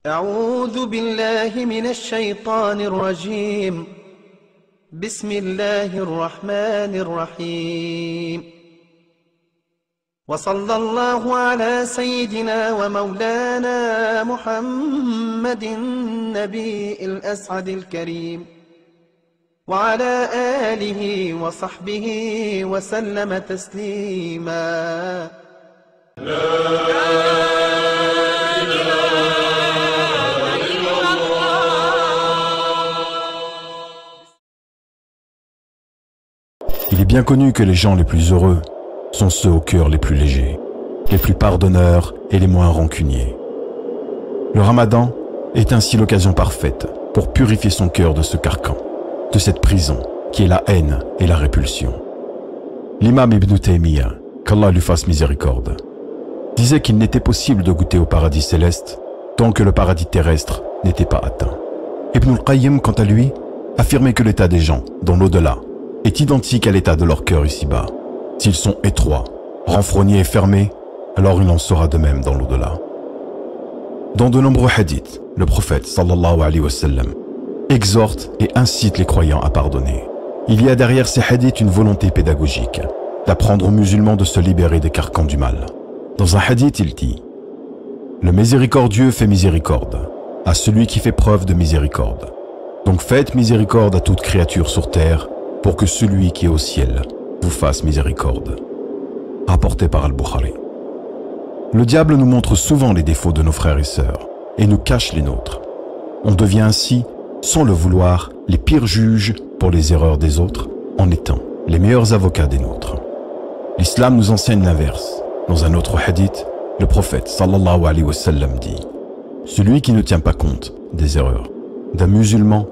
أعوذ بالله من الشيطان الرجيم. بسم الله الرحمن الرحيم. وصلى الله على سيدنا ومولانا محمد النبي الأسعد الكريم وعلى آله وصحبه وسلم تسليما. Il est bien connu que les gens les plus heureux sont ceux au cœur les plus légers, les plus pardonneurs et les moins rancuniers. Le Ramadan est ainsi l'occasion parfaite pour purifier son cœur de ce carcan, de cette prison qui est la haine et la répulsion. L'imam Ibn Taymiyyah, qu'Allah lui fasse miséricorde, disait qu'il n'était possible de goûter au paradis céleste tant que le paradis terrestre n'était pas atteint. Ibn al-Qayyim, quant à lui, affirmait que l'état des gens dans l'au-delà est identique à l'état de leur cœur ici-bas. S'ils sont étroits, renfrognés et fermés, alors il en sera de même dans l'au-delà. Dans de nombreux hadiths, le prophète sallallahu alayhi wa sallam exhorte et incite les croyants à pardonner. Il y a derrière ces hadiths une volonté pédagogique d'apprendre aux musulmans de se libérer des carcans du mal. Dans un hadith, il dit « Le miséricordieux fait miséricorde à celui qui fait preuve de miséricorde. Donc faites miséricorde à toute créature sur terre pour que celui qui est au ciel vous fasse miséricorde. » Rapporté par Al-Bukhari. Le diable nous montre souvent les défauts de nos frères et sœurs et nous cache les nôtres. On devient ainsi, sans le vouloir, les pires juges pour les erreurs des autres en étant les meilleurs avocats des nôtres. L'islam nous enseigne l'inverse. Dans un autre hadith, le prophète sallallahu alayhi wa sallam dit « Celui qui ne tient pas compte des erreurs d'un musulman,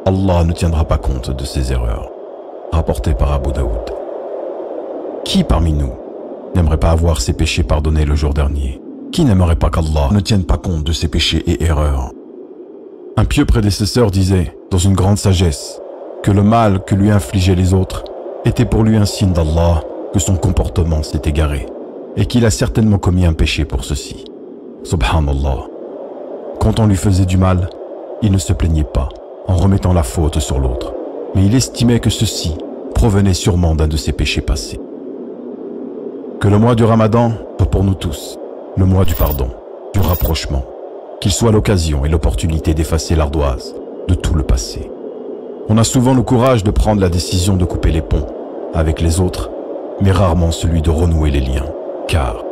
Allah ne tiendra pas compte de ses erreurs. » Rapporté par Abu Daoud. Qui parmi nous n'aimerait pas avoir ses péchés pardonnés le jour dernier? Qui n'aimerait pas qu'Allah ne tienne pas compte de ses péchés et erreurs? Un pieux prédécesseur disait, dans une grande sagesse, que le mal que lui infligeaient les autres était pour lui un signe d'Allah que son comportement s'est égaré et qu'il a certainement commis un péché pour ceci. Subhanallah. Quand on lui faisait du mal, il ne se plaignait pas en remettant la faute sur l'autre, mais il estimait que ceci provenait sûrement d'un de ses péchés passés. Que le mois du Ramadan soit pour nous tous le mois du pardon, du rapprochement, qu'il soit l'occasion et l'opportunité d'effacer l'ardoise de tout le passé. On a souvent le courage de prendre la décision de couper les ponts avec les autres, mais rarement celui de renouer les liens, car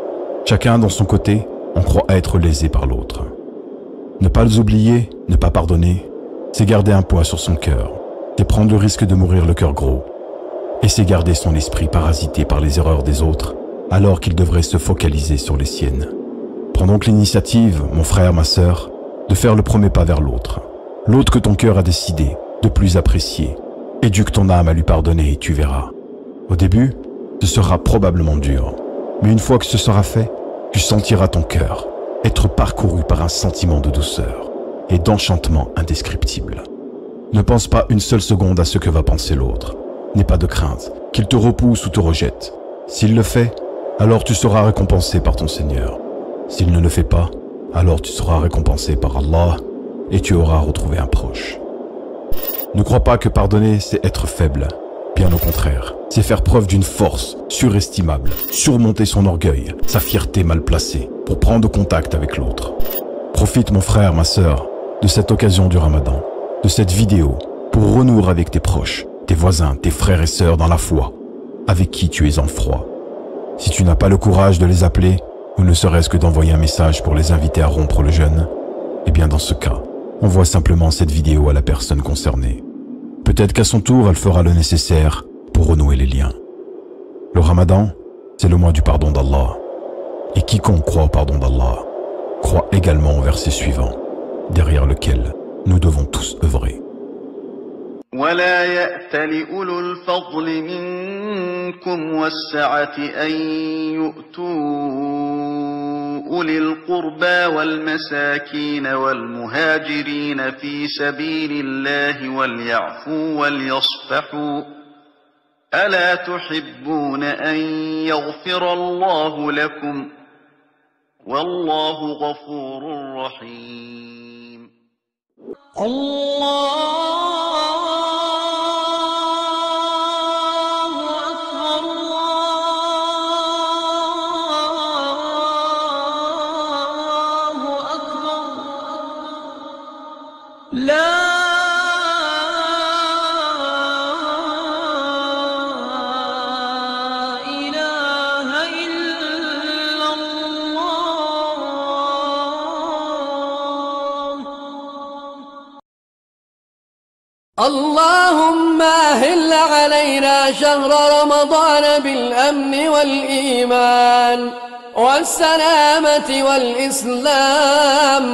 chacun dans son côté, on croit être lésé par l'autre. Ne pas les oublier, ne pas pardonner, c'est garder un poids sur son cœur, c'est prendre le risque de mourir le cœur gros, et c'est garder son esprit parasité par les erreurs des autres, alors qu'il devrait se focaliser sur les siennes. Prends donc l'initiative, mon frère, ma sœur, de faire le premier pas vers l'autre, l'autre que ton cœur a décidé de plus apprécier. Éduque ton âme à lui pardonner et tu verras. Au début, ce sera probablement dur, mais une fois que ce sera fait, tu sentiras ton cœur être parcouru par un sentiment de douceur et d'enchantement indescriptible. Ne pense pas une seule seconde à ce que va penser l'autre. N'aie pas de crainte qu'il te repousse ou te rejette. S'il le fait, alors tu seras récompensé par ton Seigneur. S'il ne le fait pas, alors tu seras récompensé par Allah et tu auras retrouvé un proche. Ne crois pas que pardonner, c'est être faible. Bien au contraire, c'est faire preuve d'une force surestimable, surmonter son orgueil, sa fierté mal placée, pour prendre contact avec l'autre. Profite, mon frère, ma sœur, de cette occasion du Ramadan, de cette vidéo, pour renouer avec tes proches, tes voisins, tes frères et sœurs dans la foi, avec qui tu es en froid. Si tu n'as pas le courage de les appeler, ou ne serait-ce que d'envoyer un message pour les inviter à rompre le jeûne, eh bien dans ce cas, envoie simplement cette vidéo à la personne concernée. Peut-être qu'à son tour, elle fera le nécessaire pour renouer les liens. Le Ramadan, c'est le mois du pardon d'Allah. Et quiconque croit au pardon d'Allah, croit également au verset suivant, derrière lequel nous devons tous œuvrer. ولا يأتل أولو الفضل منكم والسعة أن يؤتوا أولي القربى والمساكين والمهاجرين في سبيل الله وليعفوا وليصفحوا ألا تحبون أن يغفر الله لكم والله غفور رحيم. لا إله إلا الله. اللهم أهل علينا شهر رمضان بالأمن والإيمان والسلامة والإسلام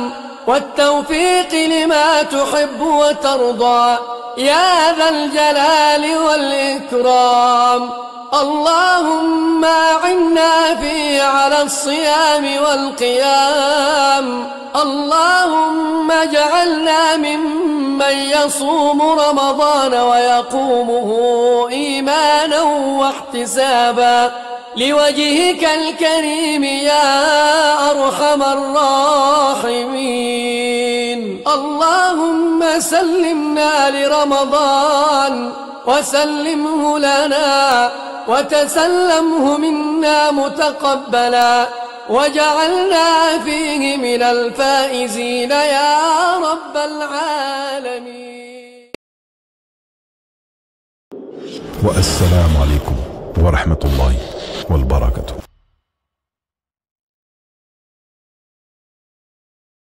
والتوفيق لما تحب وترضى يا ذا الجلال والإكرام. اللهم أعنا فيه على الصيام والقيام. اللهم اجعلنا ممن يصوم رمضان ويقومه إيمانا واحتسابا لوجهك الكريم يا أرحم الراحمين. اللهم سلمنا لرمضان وسلمه لنا وتسلمه منا متقبلا وجعلنا فيه من الفائزين يا رب العالمين. والسلام عليكم ورحمة الله والبركاته.